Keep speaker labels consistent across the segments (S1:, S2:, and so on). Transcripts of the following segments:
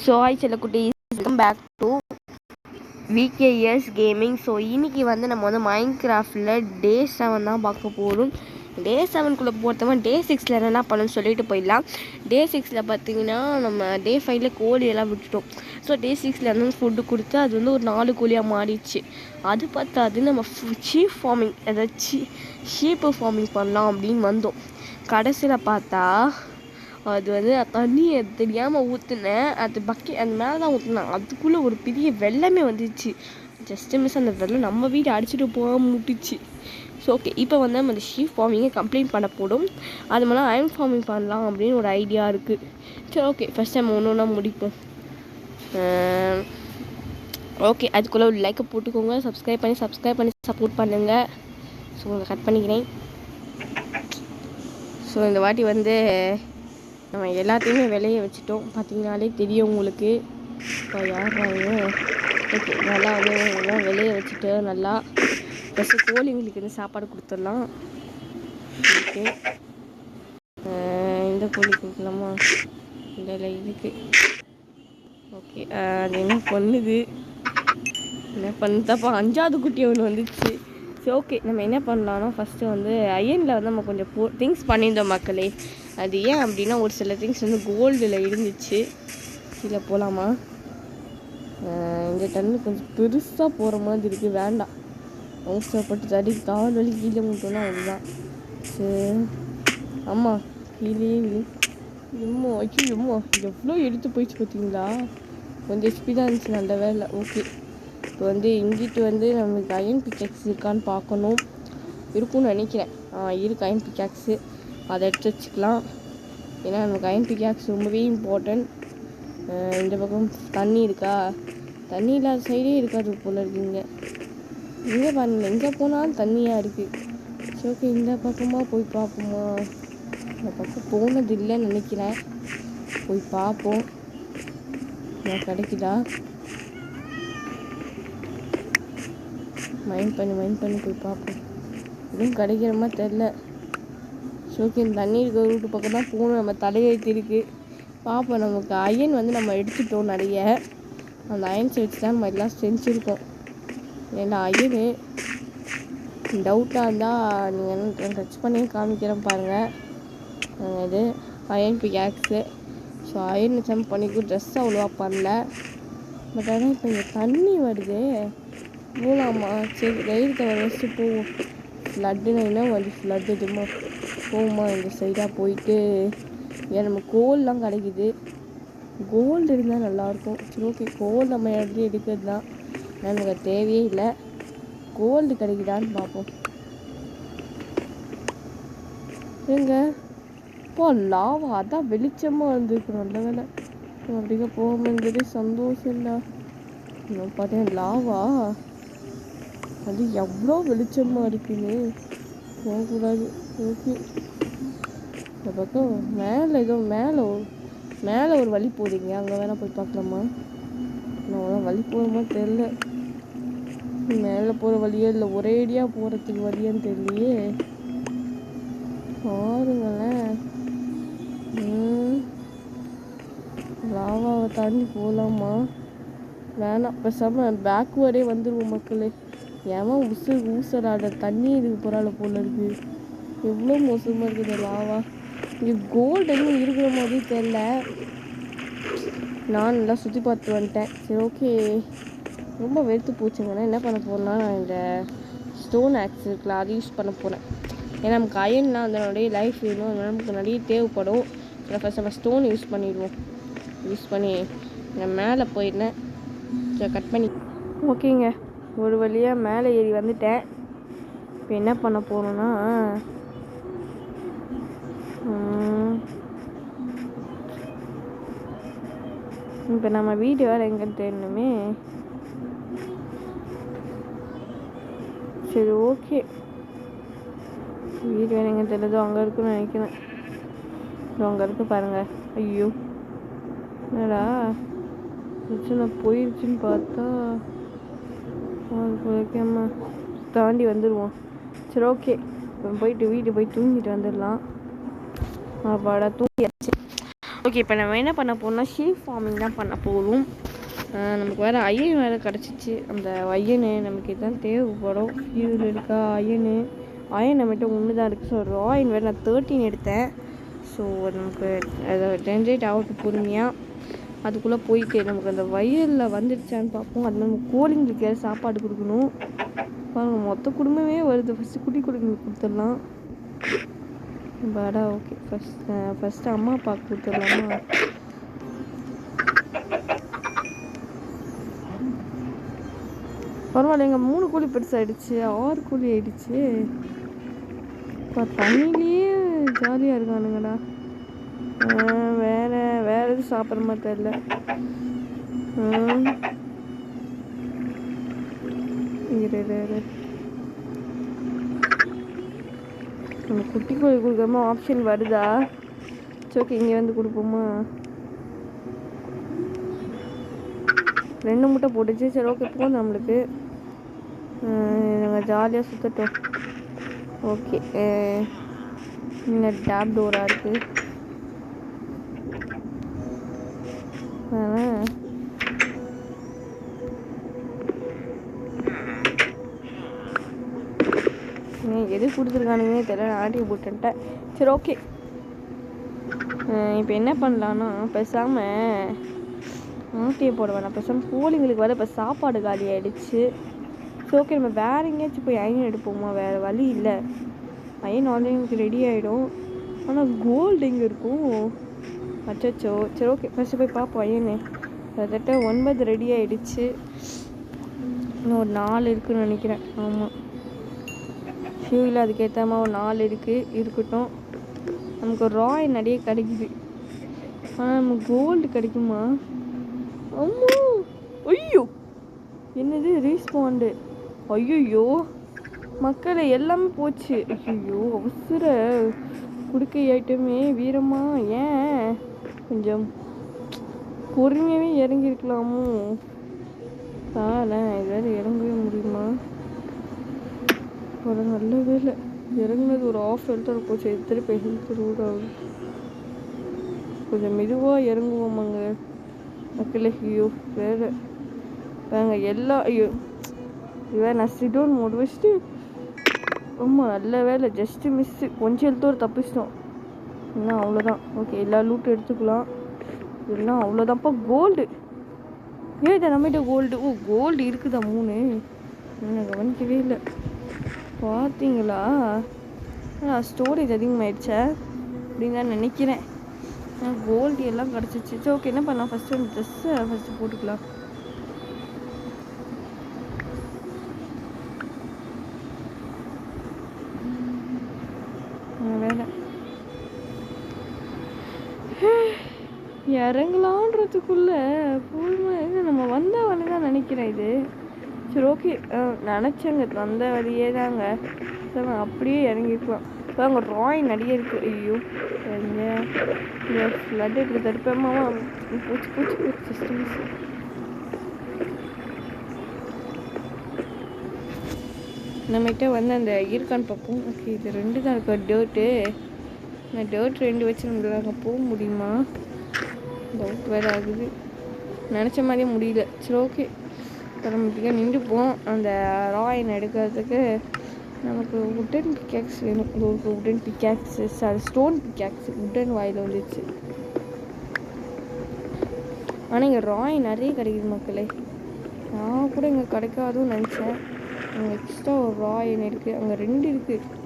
S1: So hi செல்லக்குட்டீஸ், welcome back to VKS Gaming. So இன்றைக்கி வந்து நம்ம வந்து மைண்ட் கிராஃப்டில் டே 7 தான் பார்க்க போகிறோம். டே 7குள்ளே போகிறவன் டே 6 என்ன பண்ணணும்னு சொல்லிட்டு போயிடலாம். டே 6 பார்த்தீங்கன்னா நம்ம டே 5 கோழியெல்லாம் விட்டுட்டோம். ஸோ டே 6 வந்து ஃபுட்டு கொடுத்து அது வந்து ஒரு 4 கோழியாக மாறிடுச்சு. அது பார்த்தாது நம்ம ஷீப் ஃபார்மிங், அதாவது ஷீப்பு ஃபார்மிங் பண்ணலாம் அப்படின்னு வந்தோம். கடைசியில் பார்த்தா அது வந்து தண்ணியை தெரியாமல் ஊற்றுனேன். அது அந்த மேலே தான் ஊற்றுனேன். அதுக்குள்ளே ஒரு பெரிய வெள்ளமே வந்துச்சு. ஜஸ்ட்டு மிஸ் அந்த வெள்ளம் நம்ம வீடு அடிச்சுட்டு போக முட்டிச்சு. ஸோ ஓகே, இப்போ வந்து நம்ம அந்த ஷீப் ஃபார்மிங்கை கம்ப்ளீட் பண்ண போடும். அது மேலே அயன் ஃபார்மிங் பண்ணலாம் அப்படின்னு ஒரு ஐடியா இருக்குது. சரி ஓகே, ஃபஸ்ட் டைம் ஒன்று ஒன்றா முடிப்போம். ஓகே, அதுக்குள்ளே ஒரு லைக்கை போட்டுக்கோங்க, சப்ஸ்கிரைப் பண்ணி சப்போர்ட் பண்ணுங்கள். ஸோ உங்களை கட் பண்ணிக்கிறேன். ஸோ இந்த வாட்டி வந்து நம்ம எல்லாத்தையுமே விளைய வச்சுட்டோம். பார்த்தீங்கனாலே தெரியும் உங்களுக்கு. இப்போ யாருறாங்க? ஓகே, நல்லா வந்து எல்லாம் விளைய வச்சுட்டு நல்லா ஃபஸ்ட்டு கோழிங்களுக்கு வந்து சாப்பாடு கொடுத்துடலாம். ஓகே, இந்த கோழி கொடுக்கலாமா? இல்லை இதுக்கு. ஓகே, அது என்ன பண்ணுது? என்ன பண்ணுதாப்பா? 5வது குட்டி ஒன்று வந்துச்சு. சரி ஓகே, நம்ம என்ன பண்ணலான்னா ஃபஸ்ட்டு வந்து அயனில் வந்து நம்ம கொஞ்சம் திங்ஸ் பண்ணியிருந்தோம் மக்களே. அது ஏன் அப்படின்னா ஒரு சில திங்ஸ் வந்து கோல்டில் இருந்துச்சு. கீழே போகலாமா? இந்த டன்னு கொஞ்சம் பெருசாக போகிற மாதிரி இருக்குது. வேண்டாம், அவசரப்பட்டு தடி கால் வலி கீழே முட்டோன்னா அதுதான். சரி ஆமாம், கீழே எம்மோ எம்மோ எவ்வளோ எடுத்து போயிடுச்சு பார்த்தீங்களா? கொஞ்சம் ஹெச்பி தான் இருந்துச்சு, நல்ல வேலை. ஓகே, இப்போ வந்து இங்கிட்டு வந்து நம்மளுக்கு அயன் பிக்கெக்ஸ் இருக்கான்னு பார்க்கணும். இருக்குன்னு நினைக்கிறேன். இருக்கு அயன் பிக்கேக்ஸு, அதை எடுத்து வச்சுக்கலாம். ஏன்னா நமக்கு அயன் பிக்கேக்ஸ் ரொம்பவே இம்பார்ட்டன்ட். இந்த பக்கம் தண்ணி இருக்கா? தண்ணி இல்லாத சைடே இருக்காது போல் இருக்குங்க. இங்கே பாருங்கள், எங்கே போனாலும் தண்ணியாக இருக்குது. சரி ஓகே, இந்த பக்கமாக போய் பார்ப்போமா? இந்த பக்கம் போனதில்லைன்னு நினைக்கிறேன். போய் பார்ப்போம், கிடைக்குதா? மைண்ட் பண்ணி போய் பார்ப்போம். எதுவும் கிடைக்கிற மாதிரி தெரில. ஓகே, இந்த தண்ணி இருக்கிற ரூட்டு பக்கம் தான் போகணும். நம்ம தலையெழுத்து இருக்குது, பார்ப்போம். நமக்கு அயன் வந்து நம்ம எடுத்துட்டோம் நிறைய. அந்த அயன்ஸை வச்சு தான் நம்ம எல்லாம் செஞ்சுருக்கோம். ஏன்னா அயனு டவுட்டாக இருந்தால் நீங்கள் என்ன டச் பண்ணி காமிக்கிறேன் பாருங்கள். இது iron pickaxe. So iron jump பண்ணிக்கும் ட்ரெஸ் அவ்வளோவா பண்ணல. பட் ஆனால் இப்போ இங்கே தண்ணி வருது, போகலாமா? சரி, ரைடுக்கு வச்சு போவோம். ஃப்ளட்டுனா வந்து ஃப்ளட்டு எதுமா போகுமா? இந்த சைடாக போயிட்டு ஏன் நம்ம கோல்லாம் கிடைக்குது. கோல்டு இருந்தால் நல்லாயிருக்கும். சரி ஓகே, கோல்டு நம்ம இடத்துல எடுக்கிறது தான், நமக்கு தேவையே இல்லை. கோல்டு கிடைக்குதான்னு பார்ப்போம். எங்க இப்போ லாவா? அதான் வெளிச்சமாக வந்துருக்கு, நல்ல வேலை. அப்படிங்க போகும்போது சந்தோஷம் இல்லை. பார்த்தீங்கன்னா லாவா அது எவ்வளோ வெளிச்சமாக இருக்குன்னு போகக்கூடாது. ஓகே, இந்த பக்கம் மேலே ஏதோ மேலே ஒரு வழி போகுதுங்க, அங்கே வேணால் போய் பார்க்கலாமா? நான் வழி போகிற மாதிரி தெரில. மேலே போகிற வழியே இல்லை, ஒரேடியாக போகிறதுக்கு வழியான்னு தெரியலையே. பாருங்களேன், லாவாவை தாண்டி போகலாமா? வேணாம், பேசாமல் பேக்வேர்டே வந்துடுவோம் மக்களே. ஏமா ஊசலாட தண்ணி இதுக்கு போகிறால போல இருக்குது. எவ்வளோ மோசமாக இருக்குது லாவா. இங்கே கோல்டு எதுவும் இருக்கிற மாதிரி தெரில. நான் நல்லா சுற்றி பார்த்து வந்துட்டேன். சரி ஓகே, ரொம்ப வெறுத்து போச்சுங்கன்னா என்ன பண்ண போகிறேன்னா, நான் இந்த ஸ்டோன் ஆக்ஸ் இருக்குல்ல, அது யூஸ் பண்ண போகிறேன். ஏன்னா நமக்கு அயன்லாம் அதனுடைய லைஃப் வேணும், அதனால நமக்கு நிறைய தேவைப்படும். ஃபஸ்ட் நம்ம ஸ்டோன் யூஸ் பண்ணிடுவோம். யூஸ் பண்ணி நான் மேலே போயிட்டேன். சரி, கட் பண்ணி ஓகேங்க, ஒரு வழியாக மேலே ஏறி வந்துட்டேன். இப்போ என்ன பண்ண போகிறோன்னா, இப்போ நம்ம வீடு வேறு எங்கன்னு தெரியணுமே. சரி ஓகே, வீடு வேறு எங்கே தெரியுதோ அங்கே இருக்குன்னு நினைக்கிறேன். அங்கே இருக்கு பாருங்கள். ஐயோ என்னடா பிரச்சனை போயிடுச்சுன்னு பார்த்தா ஓகேம்மா, தாண்டி வந்துடுவோம். சரி ஓகே, இப்போ போயிட்டு வீட்டு போய் தூங்கிட்டு வந்துடலாம். அப்பாடா தூங்கியாச்சு. ஓகே, இப்போ நம்ம என்ன பண்ண போகிறோம்னா ஷீப் ஃபார்மிங் தான் பண்ண போகிறோம். நமக்கு வேறு அயன் வேறு கிடச்சிச்சு. அந்த அயனு நமக்கு இதுதான் தேவைப்படும். ஃபியூல் இருக்கா? அயன் நம்மகிட்ட ஒன்று தான் இருக்குது. ஸோ ராயின் வேறு நான் 13 எடுத்தேன். ஸோ நமக்கு அதை ஜென்ரேட் ஆகட்டும் பொறுமையாக. அதுக்குள்ளே போயிட்டு நமக்கு அந்த வயலில் வந்துடுச்சான்னு பார்ப்போம். அது நம்ம கோழிங்களுக்கு ஏதாவது சாப்பாடு கொடுக்கணும். பாருங்க, மொத்த குடும்பமே வருது. ஃபஸ்ட்டு குட்டி குடும்பங்களுக்கு கொடுத்துடலாம். பாடா ஓகே, ஃபஸ்ட்டு அம்மா அப்பாவுக்கு கொடுத்துடலாமா? பரவாயில்ல, எங்கள் 3 கோழி பெருசாகிடுச்சு, 6 கோழி ஆகிடுச்சு. இப்போ தண்ணியிலேயே ஜாலியாக இருக்கானுங்கடா. வேறு எதுவும் சாப்பிட்ற மாதிரி தெரியல. நம்ம குட்டி கோழி கொடுக்காம ஆப்ஷன் வருதா? ஓகே, இங்கே வந்து கொடுப்போமா? 2 முட்டை போட்டுச்சு. சரி ஓகே, போதும் நம்மளுக்கு. நாங்கள் ஜாலியாக சுற்றட்டும். ஓகே, இந்த டேப் டோராக இருக்குது. எது கொடுத்துருக்கானுங்கன்னே தெரியல. ஆட்டியை போட்டுட்டேன். சரி ஓகே, இப்போ என்ன பண்ணலான்னா பேசாமல் ஆட்டியை போட வேணாம். பேசாமல் கோழிங்களுக்கு வேறு இப்போ சாப்பாடு காலி ஆகிடுச்சு. ஸோ ஓகே, நம்ம வேறு எங்கேயாச்சும் போய் அயன் எடுப்போமா? வேறு வழி இல்லை. அயன் ஆன்லைனுக்கு ரெடி ஆகிடும். ஆனால் கோல்டு எங்கே இருக்கும்? அச்சோ. சரி ஓகே, ஃபஸ்ட்டு போய் பார்ப்போம். அயனு கிட்டத்தட்ட 9 ரெடி ஆகிடுச்சு. இன்னும் ஒரு 4 இருக்குதுன்னு நினைக்கிறேன். ஆமாம், ஃபியூவில் அதுக்கேற்ற மாதிரி ஒரு 4 இருக்கட்டும். நமக்கு ஒரு ராய் நிறைய கிடைக்குது. ஆனால் நமக்கு கோல்டு கிடைக்குமா? அம்மா, ஐயோ, என்னது ரீஸ்பாண்டு? ஐயோ மக்களை எல்லாமே போச்சு. ஐயோ, அவசர குடுக்கை ஐட்டமே வீரமா. ஏன் கொஞ்சம் பொறுமையாகவே இறங்கியிருக்கலாமோ? இது வேறு இறங்கவே முடியுமா? ஒரு நல்ல வேலை இறங்குனது. ஒரு ஆஃப் ஹெல்த்தாக போச்சு. திருப்பி ஹெல்த் ரூட் ஆகுது. கொஞ்சம் மெதுவாக இறங்குவோமாங்க மக்களே. ஐயோ வேங்க எல்லாம். ஐயோ இவன் நான் சிடோன் மோடு வச்சுட்டு. ஆமாம், நல்ல வேலை, ஜஸ்ட்டு மிஸ்ஸு. கொஞ்சம் ஹெல்த்தோடு தப்பிச்சிட்டோம். இன்னும் அவ்வளோதான். ஓகே, எல்லா லூட்டும் எடுத்துக்கலாம். எல்லாம் அவ்வளோதான்ப்பா. கோல்டு ஏதா நம்மகிட்ட கோல்டு? ஓ, கோல்டு இருக்குதா 3? நான் கவனிக்கவே இல்லை. பார்த்தீங்களா? ஸ்டோரேஜ் அதிகமாகிடுச்சா அப்படின்னு தான் நினைக்கிறேன். கோல்டு எல்லாம் கிடச்சிச்சு. சரி ஓகே, என்ன பண்ணலாம்? ஃபஸ்ட்டு அந்த ட்ரெஸ்ஸை ஃபஸ்ட்டு போட்டுக்கலாம். வேலை இறங்கலான்றதுக்குள்ளே ஃபுல்லாக நம்ம வந்த வழி தான் நினைக்கிறேன் இது. சரி ஓகே, நினச்சேங்க வந்த வழியே தாங்க. சார் அப்படியே இறங்கிருக்கலாம். இப்போ அங்கே ராய் நிறைய இருக்குது. ஐயோ ஃப்ளட் இப்படி தடுப்பேமாவா? பூச்சி சிஸ்டம்ஸ். நம்மகிட்ட வந்து அந்த இருக்கான்னு பார்ப்போம். ஓகே, இது 2 தான் இருக்கா டேர்ட்டு. நான் டேர்ட் 2 வச்சு நம்மளால் அங்கே போக முடியுமா? டவுட் வேறு ஆகுது. நினச்ச மாதிரியே முடியல. சரி ஓகே, ஆட்டோமேட்டிக்காக நின்றுப்போம். அந்த ராயின் எடுக்கிறதுக்கு நமக்கு உட்டன் பிக்காக்ஸ் வேணும். ஒரு wooden pickaxe, stone pickaxe. Wooden வாயில் வந்துச்சு. ஆனால் இங்கே ராய் நிறைய கிடைக்குது மக்களே. நான் கூட இங்கே கிடைக்காதுன்னு நினச்சேன். அங்கே எக்ஸ்ட்ரா ஒரு ராயின் இருக்குது. அங்கே 2 இருக்குது.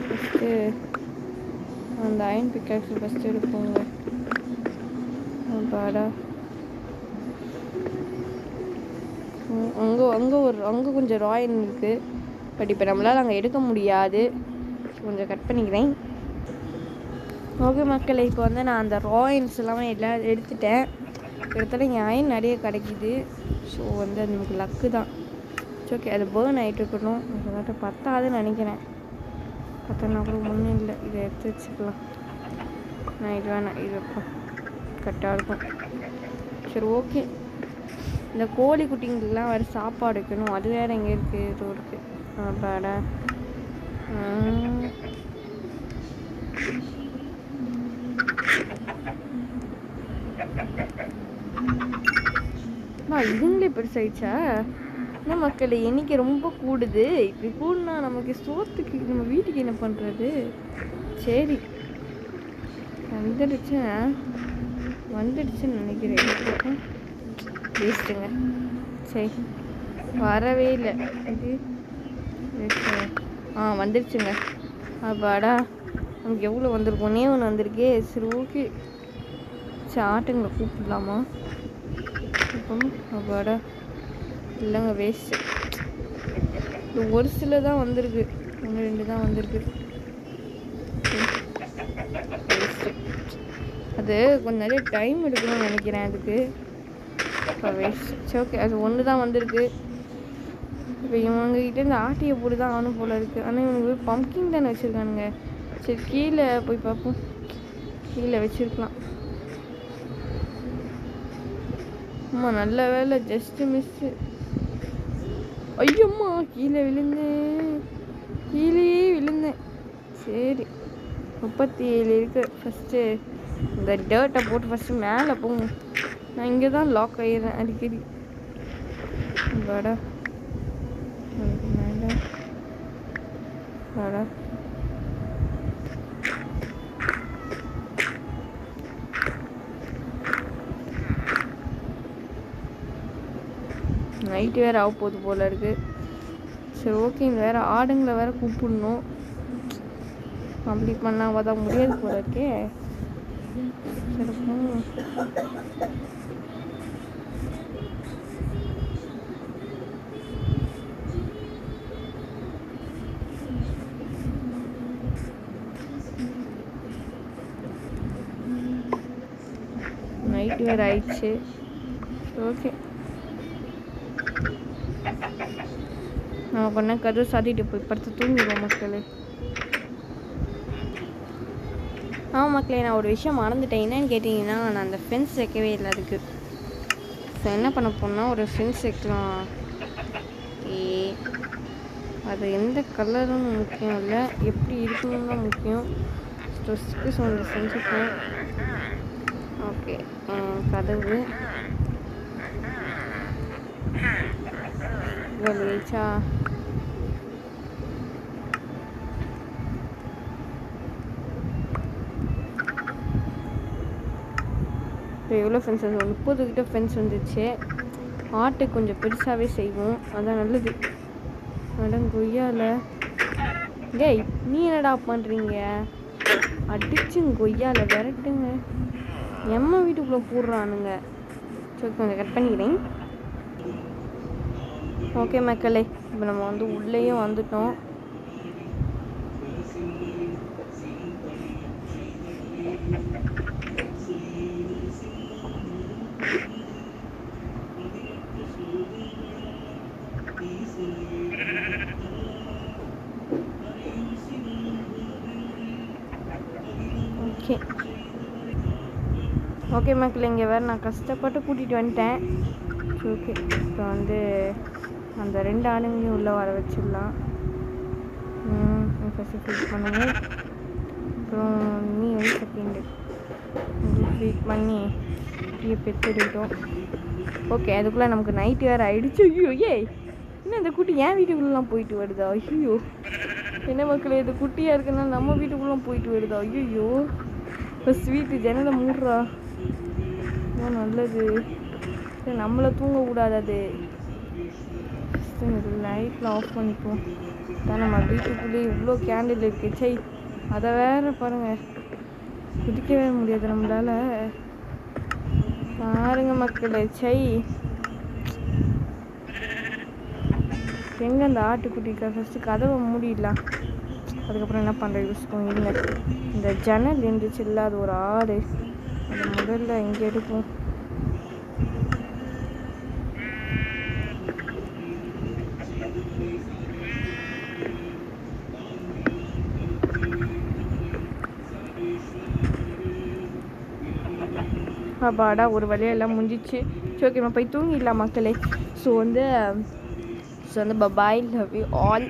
S1: ஃபஸ்ட்டு அந்த அயன் பிக்காக்ஸு ஃபஸ்ட்டு எடுப்போங்க. பாடா அங்கே கொஞ்சம் ராயின் இருக்குது. பட் இப்போ நம்மளால் அங்கே எடுக்க முடியாது. கொஞ்சம் கட் பண்ணிக்கிறேன். ஓகே மக்களே, இப்போ வந்து நான் அந்த ராயின்ஸ் எல்லாமே எல்லாம் எடுத்துட்டேன். எடுத்தாலும் இங்கே அயன் நிறைய கிடைக்கிது. ஸோ வந்து அது நமக்கு லக்கு தான். ஓகே, அது பேர்ன் ஆகிட்டு இருக்கணும். அதோட பத்தாதுன்னு நினைக்கிறேன். பத்தனா கூட ஒன்றும் இல்லை. இதை எடுத்து வச்சுக்கலாம். நான் இது வேணாம், இது வைப்போம், கரெக்டாக இருக்கும். சரி ஓகே, இந்த கோழி குட்டிங்களுக்கெலாம் வேறு சாப்பாடு வைக்கணும். அது வேறு எங்கே இருக்குது? இது இருக்குது. பாடா இதுங்களே பெருசாயிடுச்சா? என்ன மக்களே எண்ணிக்கை ரொம்ப கூடுது. இப்படி கூடுனா நமக்கு சோத்துக்கு நம்ம வீட்டுக்கு என்ன பண்ணுறது? சரி வந்துடுச்சுன்னு நினைக்கிறேன். வேஸ்ட்டுங்க. சரி வரவே இல்லை. இது வந்துடுச்சுங்க. அப்பாடா நமக்கு எவ்வளோ வந்திருக்கோன்னே ஒன்று வந்திருக்கே. சரி ஓகே சரி ஆட்டுங்களை கூப்பிடலாமா? அப்பாடா இல்லைங்க வேஸ்ட்டு. ஒரு சில தான் வந்திருக்கு, 1-2 தான் வந்திருக்கு. வேஸ்ட்டு. அது கொஞ்சம் நிறைய டைம் எடுக்கணும்னு நினைக்கிறேன் அதுக்கு. இப்போ வேஸ்ட். சரி ஓகே அது 1 தான் வந்திருக்கு. இப்போ இவங்ககிட்ட இந்த ஆட்டியை போட்டு தான் ஆனும் போல் இருக்குது. ஆனால் இவங்க பம்கின் தானே வச்சுருக்கானுங்க. சரி கீழே போய் பார்ப்போம். கீழே வச்சுருக்கலாம். ஆமாம் நல்ல வேலை ஜஸ்ட்டு மிஸ்ஸு. ஐயம்மா கீழே விழுந்தேன். சரி 37 இருக்கு. ஃபஸ்ட்டு இந்த டர்ட்டை போட்டு ஃபஸ்ட்டு மேலே போங்க. நான் இங்கே தான் லாக் ஆகிடுறேன் அடிக்கடி. வாடா மேலே வாடா. நைட்டு வேறு ஆக போகுது போல் இருக்குது. சரி ஓகே வேறு ஆடுங்களை வேறு கூப்பிடணும். கம்ப்ளீட் பண்ணால் தான் முடியாது போல இருக்கே. சரி நைட்டு வேறு ஆயிடுச்சு. ஓகே நம்ம கொஞ்ச கதவு சாத்திட்டு போய் படுத்து தூங்கிடுவோம் மக்களே. மக்களே நான் ஒரு விஷயம் மறந்துட்டேன். என்னன்னு கேட்டிங்கன்னா நான் அந்த ஃபென்ஸ் வைக்கவே இல்லை அதுக்கு. ஸோ என்ன பண்ண போனால் ஒரு ஃபென்ஸ் வைக்கலாம். அது எந்த கலரும் முக்கியம் இல்லை, எப்படி இருக்கணும் தான் முக்கியம். ஸ்ட்ரெஸ்க்கு ஸோ அந்த செஞ்சுப்பேன். ஓகே கதவு வச்சா இப்போ எவ்வளோ ஃபென்ஸ் வந்து 30 கிட்ட ஃபென்ஸ் வந்துச்சு. ஆட்டு கொஞ்சம் பெருசாகவே செய்வோம், அதான் நல்லது. மேடம் கொய்யால டேய் நீ என்னடா பண்ணுறீங்க? அடிச்சுங்க கொய்யால விரட்டுங்க. எம்ம வீட்டுக்குள்ளே போடுறானுங்க. சரி கொஞ்சம் கட் பண்ணிக்கிறேன். ஓகே மக்களே இப்போ நம்ம வந்து உள்ளேயும் வந்துட்டோம். ஓகே மக்களே இங்கே வேறு நான் கஷ்டப்பட்டு கூட்டிகிட்டு வந்துட்டேன். ஓகே இப்போ வந்து அந்த 2 ஆளுங்களையும் உள்ளே வர வச்சிடலாம். ஃபஸ்ட்டு ஃபீட் பண்ணுங்க. அப்புறம் நீ வந்து செகண்டு ஃபீட் பண்ணி டீயை பெற்றுட்டோம். ஓகே அதுக்குள்ளே நமக்கு நைட்டு வேறு ஆகிடுச்சு. ஐயோ இன்னும் இந்த குட்டி என் வீட்டுக்குள்ளெலாம் போயிட்டு வருதா? ஐயோ என்ன மக்களே இது குட்டியாக இருக்குன்னா நம்ம வீட்டுக்குள்ளெலாம் போயிட்டு வருதா? ஐயோ இப்போ ஸ்வீட்டு ஜன்னலை மூடுறா. நல்லது சரி நம்மளை தூங்கக்கூடாது. அது லைட்டில் ஆஃப் பண்ணிக்குவோம். தான் நம்ம வீட்டுக்குள்ளேயே இவ்வளோ கேண்டில் இருக்குது. சை அதை வேறு பாருங்கள் குதிக்கவே முடியாது நம்மளால். பாருங்க மக்களே சை எங்கே அந்த ஆட்டுக்குட்டிக்கா ஃபஸ்ட்டு கதவை மூடிடலாம். அதுக்கப்புறம் என்ன பண்ணுறது யோசிப்போம். இல்லை இந்த ஜன்னல் இருந்துச்சு இல்லை அது ஒரு ஆடு, அது முதல்ல இங்கே எடுப்போம். பாடா ஒரு வழியெல்லாம் முடிஞ்சிச்சு. ஓகே நம்ம போய் தூங்கிடலாம் மக்களே. ஸோ வந்து பபாய், லவ் யூ ஆல்.